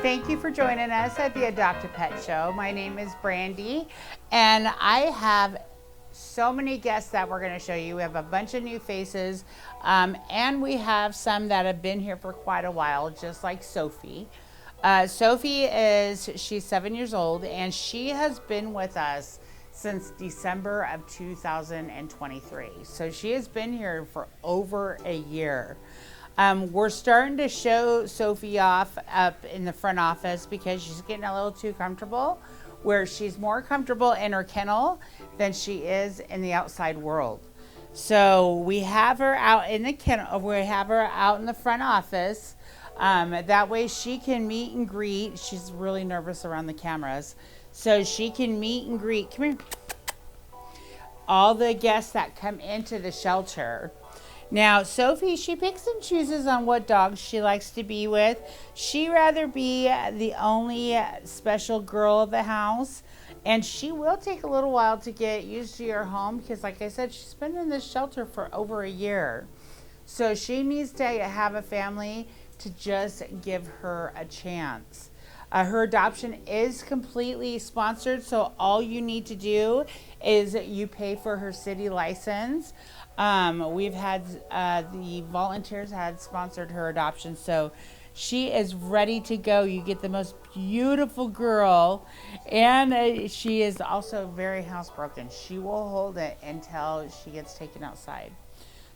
Thank you for joining us at the Adopt a Pet Show. My name is Brandy, and I have so many guests that we're going to show you. We have a bunch of new faces, and we have some that have been here for quite a while, just like Sophie. She's 7 years old, and she has been with us since December of 2023. So she has been here for over a year. We're starting to show Sophie off up in the front office because she's getting a little too comfortable, where she's more comfortable in her kennel than she is in the outside world. So we have her out in the kennel, we have her out in the front office. That way she can meet and greet. She's really nervous around the cameras. So she can meet and greet, come here, all the guests that come into the shelter. Now, Sophie, she picks and chooses on what dogs she likes to be with. She'd rather be the only special girl of the house. And she will take a little while to get used to your home because, like I said, she's been in this shelter for over a year. So she needs to have a family to just give her a chance. Her adoption is completely sponsored, so all you need to do is you pay for her city license. We've had the volunteers had sponsored her adoption, so she is ready to go. You get the most beautiful girl, and she is also very housebroken. She will hold it until she gets taken outside.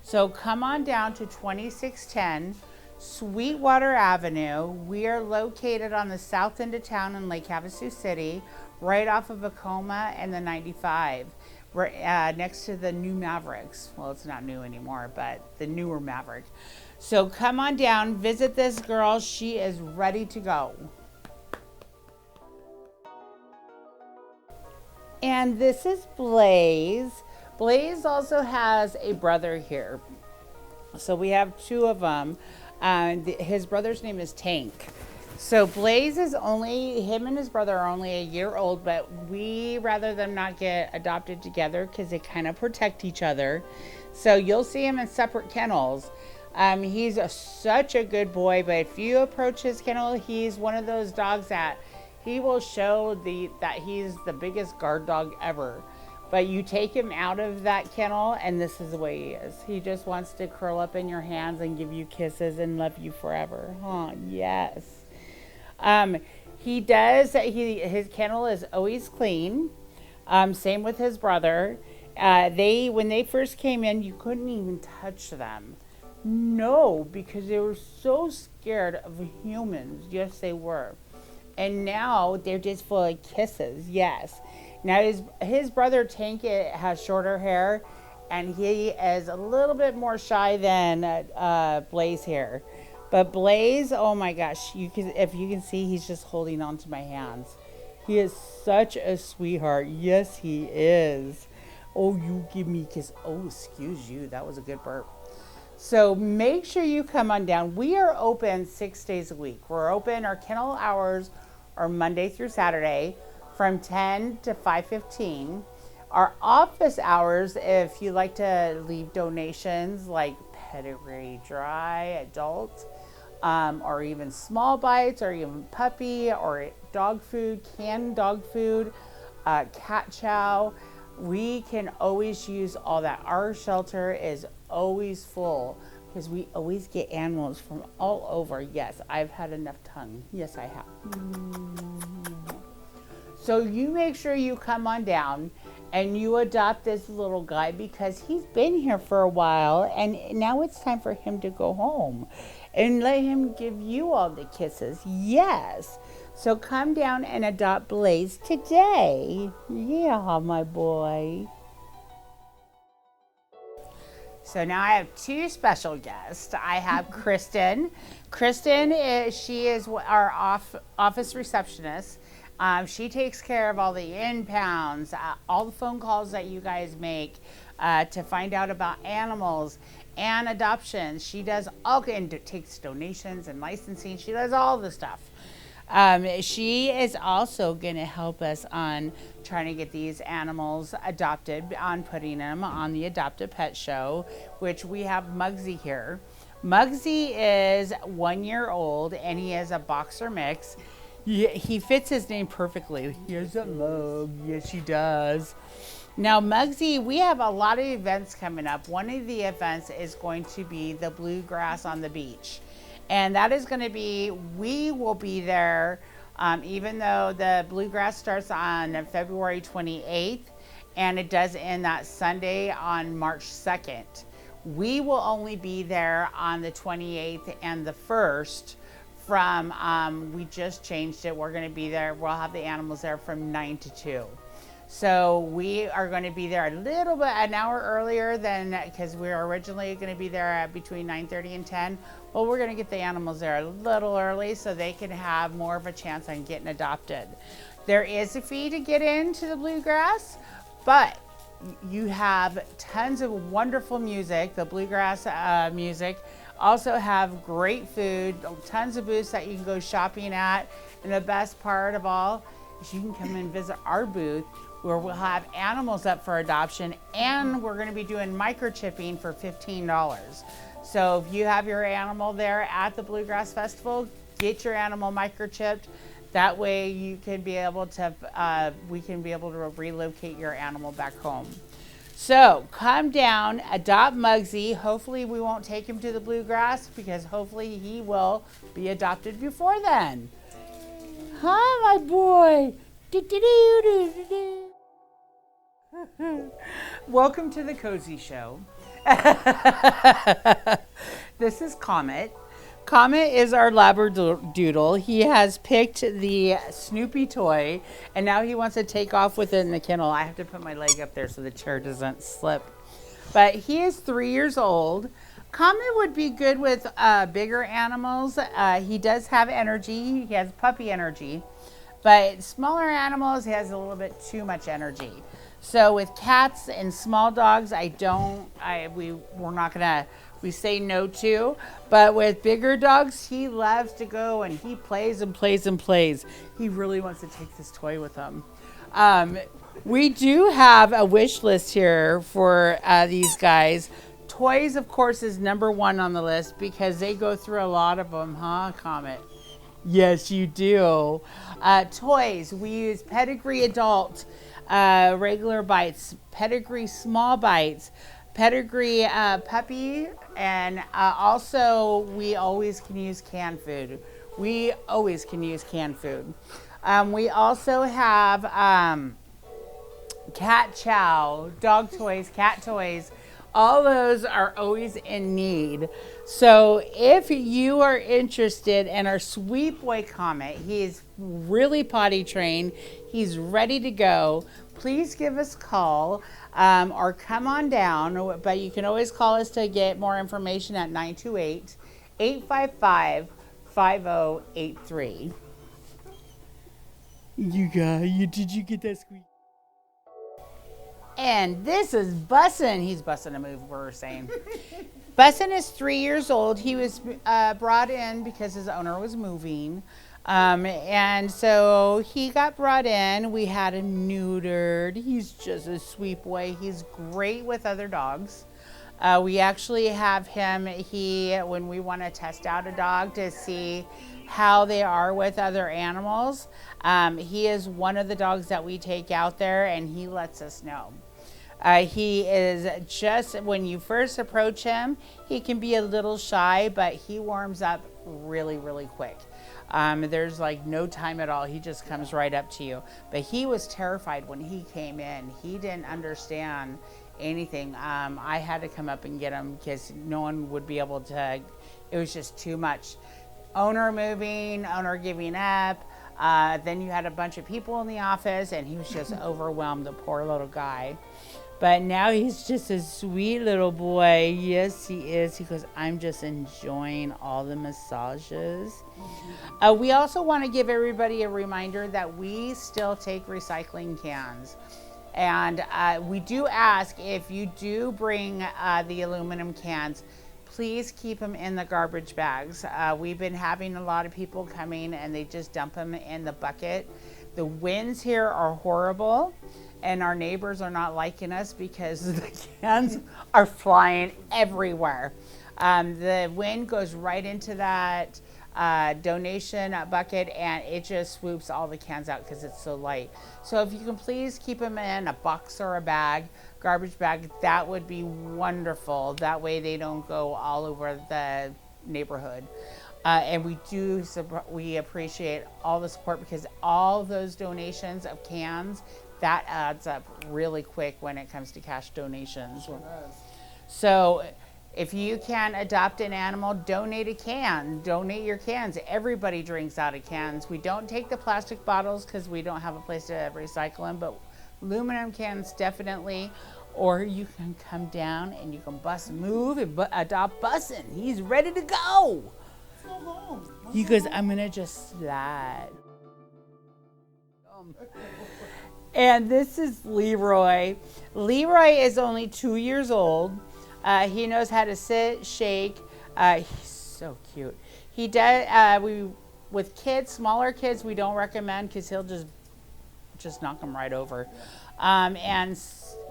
So come on down to 2610 Sweetwater Avenue. We are located on the south end of town in Lake Havasu City, right off of Vacoma and the 95. We're next to the new Mavericks. Well, it's not new anymore, but the newer Maverick. So come on down, visit this girl. She is ready to go. And this is Blaze. Blaze also has a brother here. So we have two of them. His brother's name is Tank. So Blaze is him and his brother are only a year old, but we rather them not get adopted together because they kind of protect each other. So you'll see him in separate kennels. He's such a good boy, but if you approach his kennel, he's one of those dogs that he will show that he's the biggest guard dog ever. But you take him out of that kennel, and this is the way he is. He just wants to curl up in your hands and give you kisses and love you forever. Huh? Yes. His kennel is always clean. Same with his brother. When they first came in, you couldn't even touch them. No, because they were so scared of humans. Yes, they were. And now they're just full of kisses. Yes. Now his brother Tank has shorter hair, and he is a little bit more shy than Blaze here. But Blaze, oh my gosh, if you can see, he's just holding on to my hands. He is such a sweetheart. Yes, he is. Oh, you give me a kiss. Oh, excuse you. That was a good burp. So make sure you come on down. We are open 6 days a week. We're open. Our kennel hours are Monday through Saturday from 10 to 5:15. Our office hours, if you like to leave donations like pedigree, dry, adult, or even small bites, or even puppy, or dog food, canned dog food, cat chow, we can always use all that. Our shelter is always full because we always get animals from all over. Yes, I've had enough tongue. Yes, I have. So you make sure you come on down and you adopt this little guy because he's been here for a while, and now it's time for him to go home and let him give you all the kisses. Yes. So come down and adopt Blaze today. Yeah, my boy. So now I have two special guests. I have Kristen. Kristen, she is our office receptionist. She takes care of all the impounds, all the phone calls that you guys make to find out about animals and adoptions. She does and takes donations and licensing. She does all the stuff. She is also going to help us on trying to get these animals adopted, on putting them on the Adopt a Pet Show, which we have Mugsy here. Mugsy is 1 year old, and he is a boxer mix. Yeah, he fits his name perfectly. Here's a mug. Yes, she does. Now, Muggsy, we have a lot of events coming up. One of the events is going to be the Bluegrass on the Beach. And that is going to be, we will be there, even though the Bluegrass starts on February 28th and it does end that Sunday on March 2nd. We will only be there on the 28th and the 1st we just changed it. We're going to be there. We'll have the animals there from 9 to 2. So we are going to be there a little bit, an hour earlier than, because we were originally going to be there at between 9:30 and 10. Well, we're going to get the animals there a little early so they can have more of a chance on getting adopted. There is a fee to get into the Bluegrass, but you have tons of wonderful music, the Bluegrass music. Also have great food, tons of booths that you can go shopping at. And the best part of all is you can come and visit our booth where we'll have animals up for adoption, and we're going to be doing microchipping for $15. So if you have your animal there at the Bluegrass Festival, get your animal microchipped. That way you can be able to, we can be able to relocate your animal back home. So come down, adopt Muggsy. Hopefully we won't take him to the Bluegrass because hopefully he will be adopted before then. Hi, my boy. Welcome to the Cozy Show. This is Comet. Comet is our Labradoodle. He has picked the Snoopy toy, and now he wants to take off with it in the kennel. I have to put my leg up there so the chair doesn't slip. But he is 3 years old. Comet would be good with bigger animals. He does have energy. He has puppy energy. But smaller animals, he has a little bit too much energy. So with cats and small dogs, we're not gonna, we say no to. But with bigger dogs, he loves to go and he plays and plays and plays. He really wants to take this toy with him. We do have a wish list here for these guys. Toys, of course, is number one on the list because they go through a lot of them, huh, Comet? Yes, you do. Toys, we use Pedigree Adult, regular bites, Pedigree Small Bites, Pedigree Puppy, and also we always can use canned food. We always can use canned food. We also have cat chow, dog toys, cat toys. All those are always in need. So if you are interested in our sweet boy Comet, he's really potty trained. He's ready to go. Please give us a call or come on down. But you can always call us to get more information at 928-855-5083. Did you get that squeak? And this is Bussin'. He's busting a move, we're saying. Bussin' is 3 years old. He was brought in because his owner was moving. And so he got brought in. We had him neutered. He's just a sweet boy. He's great with other dogs. We actually have him, when we want to test out a dog to see how they are with other animals, he is one of the dogs that we take out there and he lets us know. He is just, when you first approach him, he can be a little shy, but he warms up really, really quick. There's like no time at all. He just comes right up to you. But he was terrified when he came in. He didn't understand anything. I had to come up and get him because no one would be able to, it was just too much. Owner moving, owner giving up. Then you had a bunch of people in the office and he was just overwhelmed, the poor little guy. But now he's just a sweet little boy. Yes, he is. He goes, I'm just enjoying all the massages. We also want to give everybody a reminder that we still take recycling cans. And we do ask if you do bring the aluminum cans, please keep them in the garbage bags. We've been having a lot of people coming and they just dump them in the bucket. The winds here are horrible. And our neighbors are not liking us because the cans are flying everywhere. The wind goes right into that donation bucket, and it just swoops all the cans out because it's so light. So if you can please keep them in a box or a bag, garbage bag, that would be wonderful. That way they don't go all over the neighborhood. And we appreciate all the support, because all those donations of cans, that adds up really quick when it comes to cash donations. Sure does. So if you can adopt an animal, donate a can. Donate your cans. Everybody drinks out of cans. We don't take the plastic bottles because we don't have a place to recycle them, but aluminum cans definitely. Or you can come down and you can move and adopt Bussin'. He's ready to go. Let's go home. He goes, I'm gonna just slide. And this is Leroy. Leroy is only 2 years old. He knows how to sit, shake. He's so cute. He does. With kids, smaller kids, we don't recommend, because he'll just knock them right over. And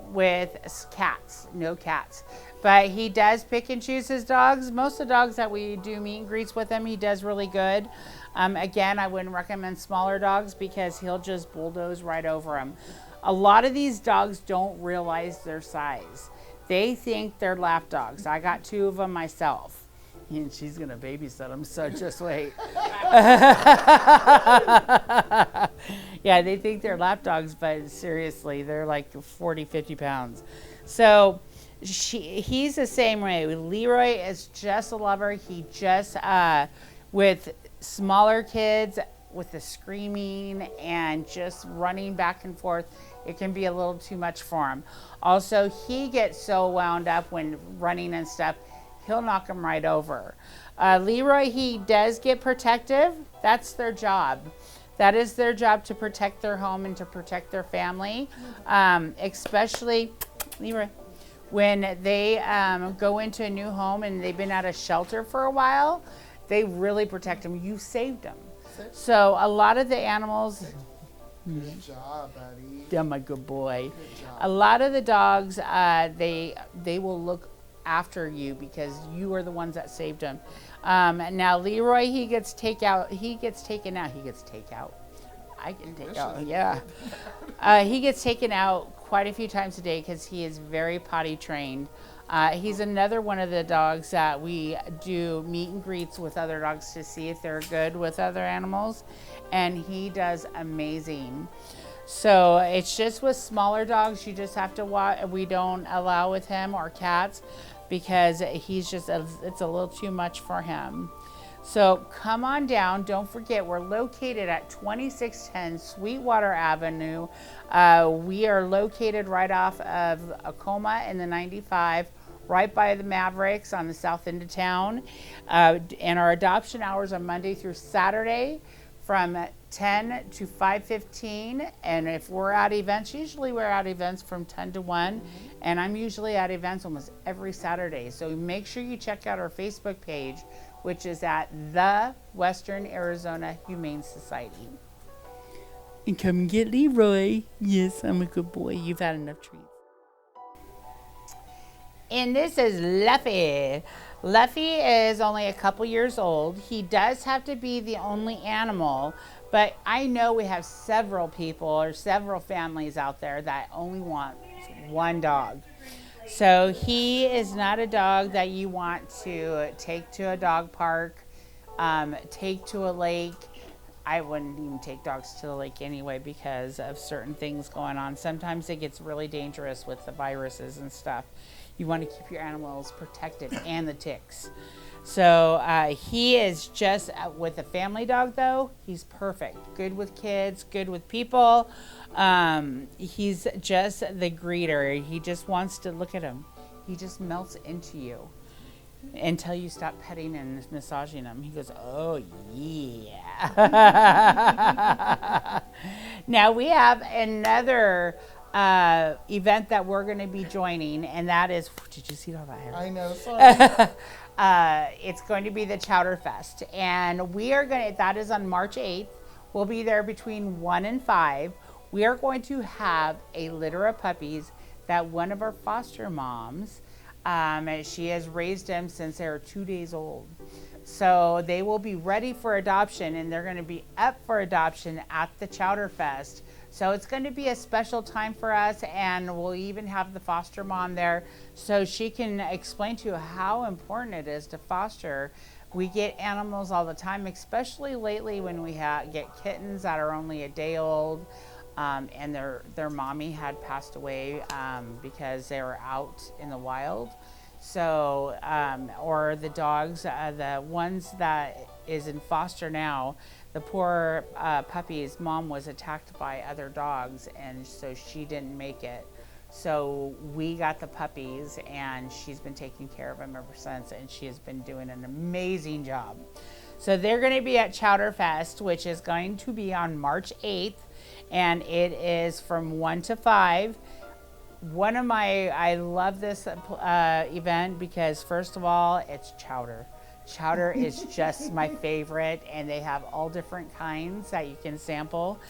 with cats, no cats. But he does pick and choose his dogs. Most of the dogs that we do meet and greets with him, he does really good. Again, I wouldn't recommend smaller dogs because he'll just bulldoze right over them. A lot of these dogs don't realize their size. They think they're lap dogs. I got 2 of them myself. And she's gonna babysit them, so just wait. Yeah, they think they're lap dogs, but seriously, they're like 40, 50 pounds. So he's the same way. Leroy is just a lover. He just, with smaller kids, with the screaming and just running back and forth, it can be a little too much for him. Also, he gets so wound up when running and stuff, he'll knock him right over. Leroy, he does get protective. That's their job. That is their job, to protect their home and to protect their family. Especially, Leroy, when they go into a new home and they've been at a shelter for a while, they really protect them. You saved them. So a lot of the animals... Good job, buddy. Yeah, my good boy. Good job. A lot of the dogs, they will look after you because you are the ones that saved them. Now Leroy, he gets taken out. I can take out, yeah. He gets taken out quite a few times a day because he is very potty trained. He's another one of the dogs that we do meet and greets with other dogs to see if they're good with other animals, and he does amazing. So it's just with smaller dogs, you just have to watch. We don't allow with him, or cats, because he's just, it's a little too much for him. So come on down. Don't forget, we're located at 2610 Sweetwater Avenue. We are located right off of Acoma in the 95, right by the Mavericks on the south end of town. And our adoption hours are Monday through Saturday from 10 to 5:15. And if we're at events, usually we're at events from 10 to 1. And I'm usually at events almost every Saturday. So make sure you check out our Facebook page, which is at the Western Arizona Humane Society. And come and get Leroy. Yes, I'm a good boy. You've had enough treats. And this is Luffy. Luffy is only a couple years old. He does have to be the only animal, but I know we have several people or several families out there that only want one dog. So he is not a dog that you want to take to a dog park, take to a lake. I wouldn't even take dogs to the lake anyway because of certain things going on. Sometimes it gets really dangerous with the viruses and stuff. You want to keep your animals protected and the ticks. So he is just, with a family dog though, he's perfect. Good with kids, good with people. He's just the greeter. He just wants to look at him. He just melts into you until you stop petting and massaging him. He goes, oh yeah. Now we have another event that we're going to be joining, and that is, did you see all that hair? I know, sorry. It's going to be the Chowder Fest, and we are going to, that is on March 8th. We'll be there between 1 and 5. We are going to have a litter of puppies that one of our foster moms, she has raised them since they were 2 days old. So they will be ready for adoption, and they're going to be up for adoption at the Chowder Fest. So it's going to be a special time for us, and we'll even have the foster mom there so she can explain to you how important it is to foster. We get animals all the time, especially lately when we get kittens that are only a day old, and their mommy had passed away because they were out in the wild. So, or the dogs, the ones that is in foster now, the poor puppy's mom was attacked by other dogs, and so she didn't make it. So we got the puppies, and she's been taking care of them ever since, and she has been doing an amazing job. So they're going to be at Chowder Fest, which is going to be on March 8th, and it is from 1 to 5. I love this event because, first of all, it's chowder. Chowder is just my favorite, and they have all different kinds that you can sample.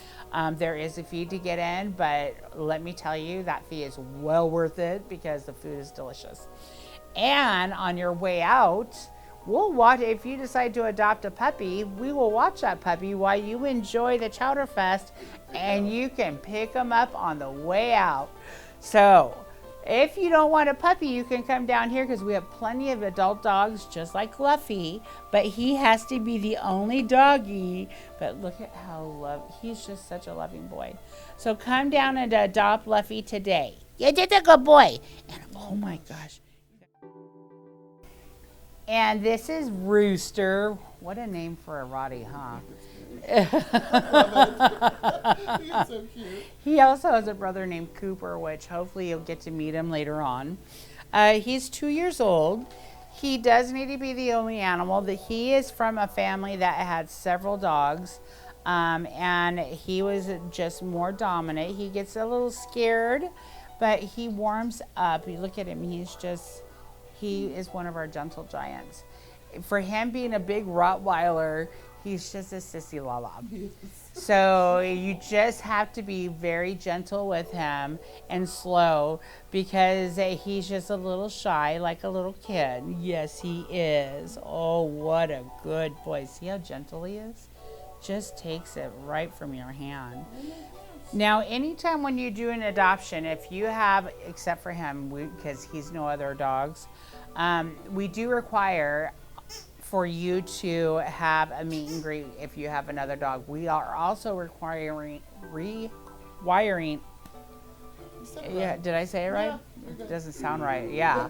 There is a fee to get in, but let me tell you, that fee is well worth it because the food is delicious. And on your way out, we'll watch. If you decide to adopt a puppy, we will watch that puppy while you enjoy the Chowder Fest, and you can pick them up on the way out. So if you don't want a puppy, you can come down here because we have plenty of adult dogs just like Luffy, but he has to be the only doggy. But look at how he's just such a loving boy. So come down and adopt Luffy today. You did a good boy. And oh my gosh. And this is Rooster. What a name for a Roddy, huh? He's so cute. He also has a brother named Cooper, which hopefully you'll get to meet him later on. He's 2 years old. He does need to be the only animal. He is from a family that had several dogs, and he was just more dominant. He gets a little scared, but he warms up. You look at him, he is one of our gentle giants. For him being a big Rottweiler, he's just a sissy lala. So you just have to be very gentle with him and slow because he's just a little shy, like a little kid. Yes, he is. Oh, what a good boy. See how gentle he is? Just takes it right from your hand. Now, anytime when you do an adoption, if you have, except for him, because he's no other dogs, we do require for you to have a meet and greet if you have another dog. We are also requiring, yeah, did I say it right? Yeah. It doesn't sound right, yeah.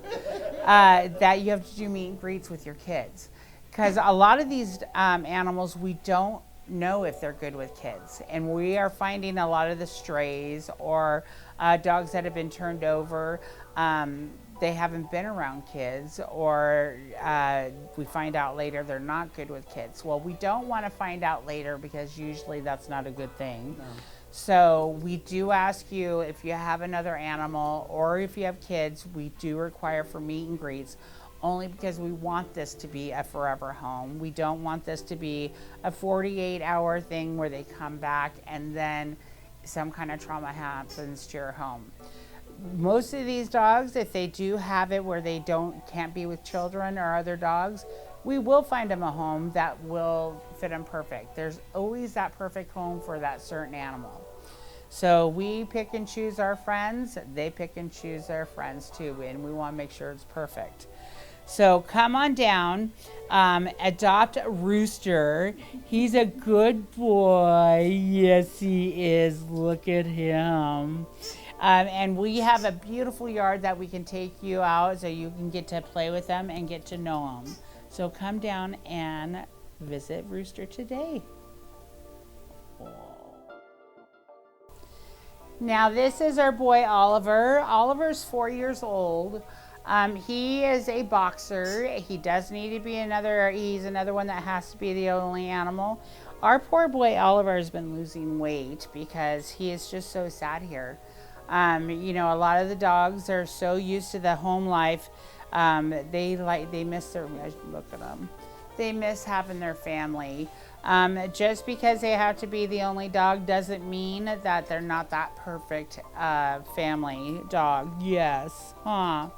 That you have to do meet and greets with your kids. Because a lot of these animals, we don't know if they're good with kids. And we are finding a lot of the strays or dogs that have been turned over, they haven't been around kids, or we find out later they're not good with kids. Well, we don't want to find out later because usually that's not a good thing. No. So we do ask you, if you have another animal or if you have kids, we do require for meet and greets, only because we want this to be a forever home. We don't want this to be a 48-hour thing where they come back and then some kind of trauma happens to your home. Most of these dogs, if they do have it where they can't be with children or other dogs, we will find them a home that will fit them perfect. There's always that perfect home for that certain animal. So we pick and choose our friends, they pick and choose their friends too, and we want to make sure it's perfect. So come on down, adopt Rooster. He's a good boy. Yes, he is. Look at him. And we have a beautiful yard that we can take you out so you can get to play with them and get to know them. So come down and visit Rooster today. Now this is our boy Oliver. Oliver's 4 years old. He is a boxer. He does need to be he's another one that has to be the only animal. Our poor boy Oliver has been losing weight because he is just so sad here. You know, a lot of the dogs are so used to the home life. They miss look at them. They miss having their family. Just because they have to be the only dog doesn't mean that they're not that perfect family dog. Yes, huh?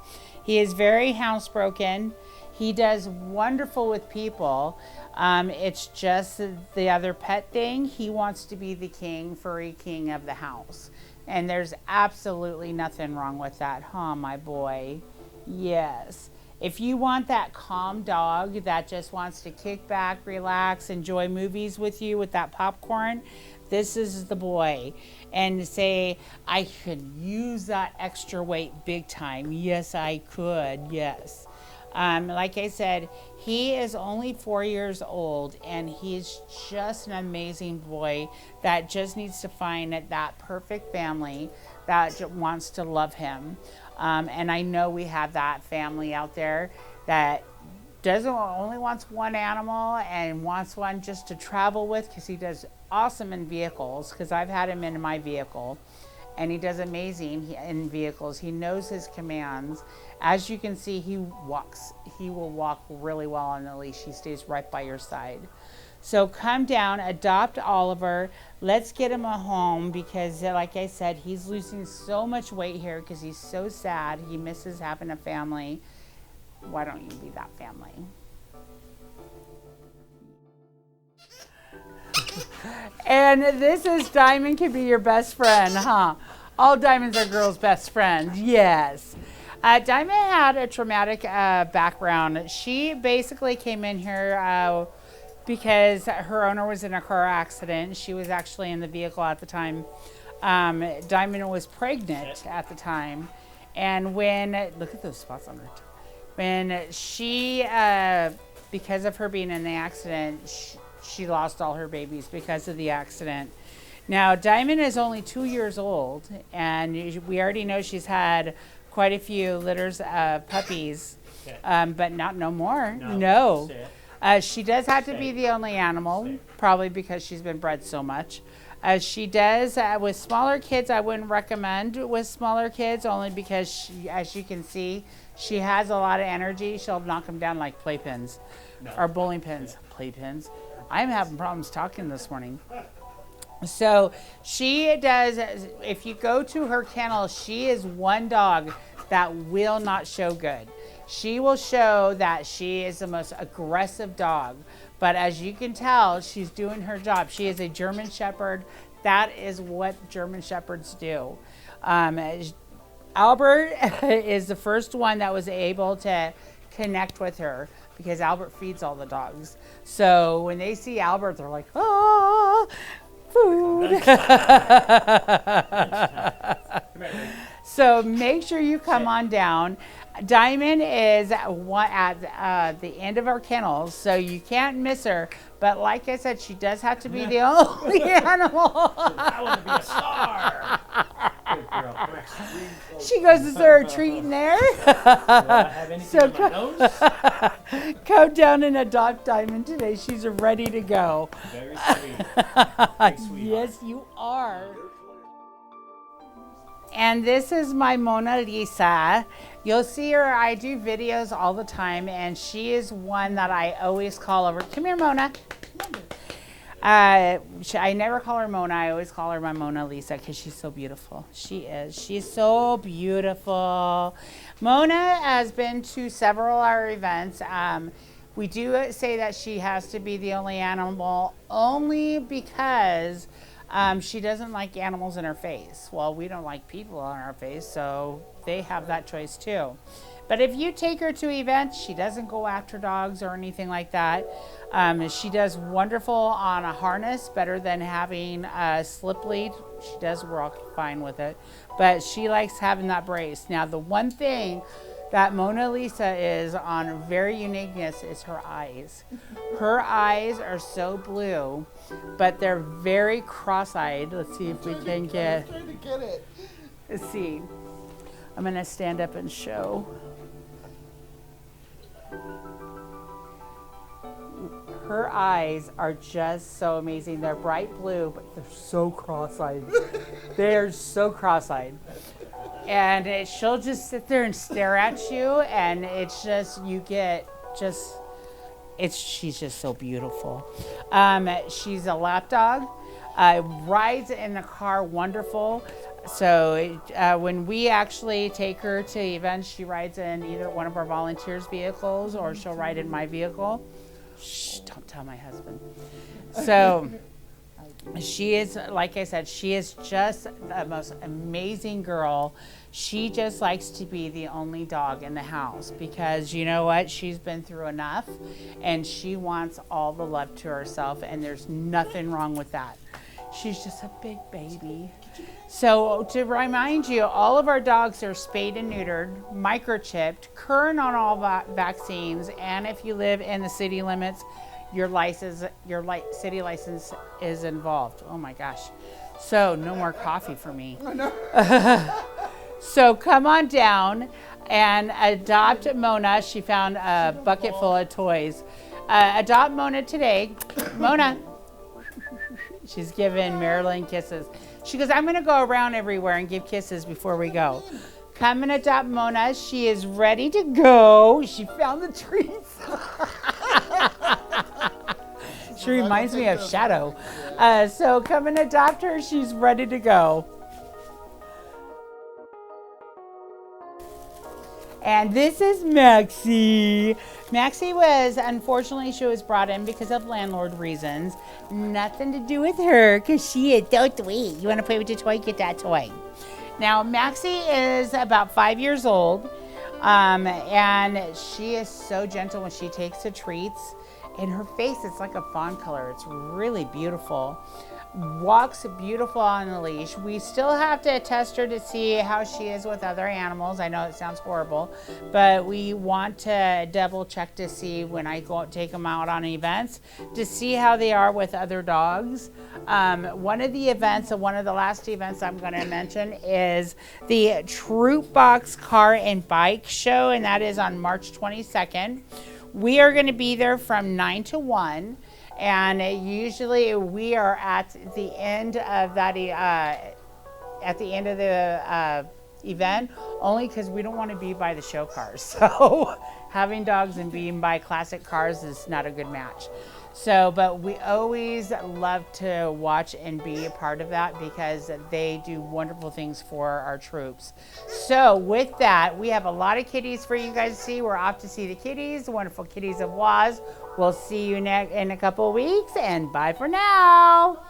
He is very housebroken. He does wonderful with people. It's just the other pet thing. He wants to be the king, furry king of the house. And there's absolutely nothing wrong with that, huh, my boy? Yes. If you want that calm dog that just wants to kick back, relax, enjoy movies with you with that popcorn, this is the boy. And say, I could use that extra weight big time. Yes, I could. Yes. Like I said, he is only 4 years old, and he's just an amazing boy that just needs to find that perfect family that wants to love him. And I know we have that family out there that only wants one animal and wants one just to travel with, because he does awesome in vehicles, because I've had him in my vehicle. And he does amazing in vehicles. He knows his commands. As you can see, he will walk really well on the leash. He stays right by your side. So come down, adopt Oliver. Let's get him a home, because like I said, he's losing so much weight here because he's so sad. He misses having a family. Why don't you be that family? And this is Diamond Can Be Your Best Friend, huh? All diamonds are girls' best friends, yes. Diamond had a traumatic background. She basically came in here because her owner was in a car accident. She was actually in the vehicle at the time. Diamond was pregnant at the time. And look at those spots on her tongue. When she, because of her being in the accident, she lost all her babies because of the accident. Now, Diamond is only 2 years old, and we already know she's had quite a few litters of puppies, but no more. No. She does have to be the only animal, probably because she's been bred so much. She does, with smaller kids, I wouldn't recommend with smaller kids, only because, as you can see, she has a lot of energy. She'll knock them down like playpens or bowling pins. Playpens. I'm having problems talking this morning. So she does, if you go to her kennel, she is one dog that will not show good. She will show that she is the most aggressive dog. But as you can tell, she's doing her job. She is a German Shepherd. That is what German Shepherds do. Albert is the first one that was able to connect with her, because Albert feeds all the dogs. So when they see Albert, they're like, ah, food. So make sure you come on down. Diamond is at the end of our kennels, so you can't miss her. But like I said, she does have to be the only animal. I want to be a star. Good girl. She goes, is there a treat in there? Do I have anything on my nose? Go down and adopt Diamond today. She's ready to go. Very sweet. Yes, you are. And this is my Mona Lisa. You'll see her, I do videos all the time, and she is one that I always call over. Come here, Mona. I never call her Mona. I always call her my Mona Lisa, because she's so beautiful. She is. She's so beautiful. Mona has been to several of our events. We do say that she has to be the only animal, only because she doesn't like animals in her face. Well, we don't like people on our face, so they have that choice too. But if you take her to events, she doesn't go after dogs or anything like that. She does wonderful on a harness, better than having a slip lead. She does work fine with it, but she likes having that brace. Now, the one thing that Mona Lisa is on very uniqueness is her eyes. Her eyes are so blue, but they're very cross-eyed. Let's see if we can get. I'm trying to get it. Let's see. I'm gonna stand up and show. Her eyes are just so amazing. They're bright blue, but they're so cross-eyed. They're so cross-eyed. And she'll just sit there and stare at you, and it's just, you get just, she's just so beautiful. She's a lap dog. Rides in the car wonderful. So when we actually take her to events, she rides in either one of our volunteers' vehicles or she'll ride in my vehicle. Shh, don't tell my husband. So she is, like I said, she is just the most amazing girl. She just likes to be the only dog in the house because you know what? She's been through enough and she wants all the love to herself, and there's nothing wrong with that. She's just a big baby. So to remind you, all of our dogs are spayed and neutered, microchipped, current on all vaccines, and if you live in the city limits, your city license is involved. Oh my gosh. So no more coffee for me. So come on down and adopt Mona. She found a bucket full of toys. Adopt Mona today. Mona. She's giving Marilyn kisses. She goes, I'm going to go around everywhere and give kisses before we go. Come and adopt Mona. She is ready to go. She found the treats. She reminds me of Shadow. So come and adopt her. She's ready to go. And this is Maxie. Maxie unfortunately, she was brought in because of landlord reasons. Nothing to do with her, because she is so sweet. You want to play with your toy? Get that toy. Now, Maxie is about 5 years old, and she is so gentle when she takes the treats. In her face, it's like a fawn color. It's really beautiful. Walks beautiful on the leash. We still have to test her to see how she is with other animals. I know it sounds horrible, but we want to double check to see when I go take them out on events to see how they are with other dogs. One of the events, one of the last events I'm going to mention is the Troop Box Car and Bike Show, and that is on March 22nd. We are going to be there from 9 to 1. And usually we are at the end of that, event, only because we don't want to be by the show cars. So having dogs and being by classic cars is not a good match. So, but we always love to watch and be a part of that because they do wonderful things for our troops. So with that, we have a lot of kitties for you guys to see. We're off to see the kitties, the wonderful kitties of Waz. We'll see you in a couple of weeks, and bye for now.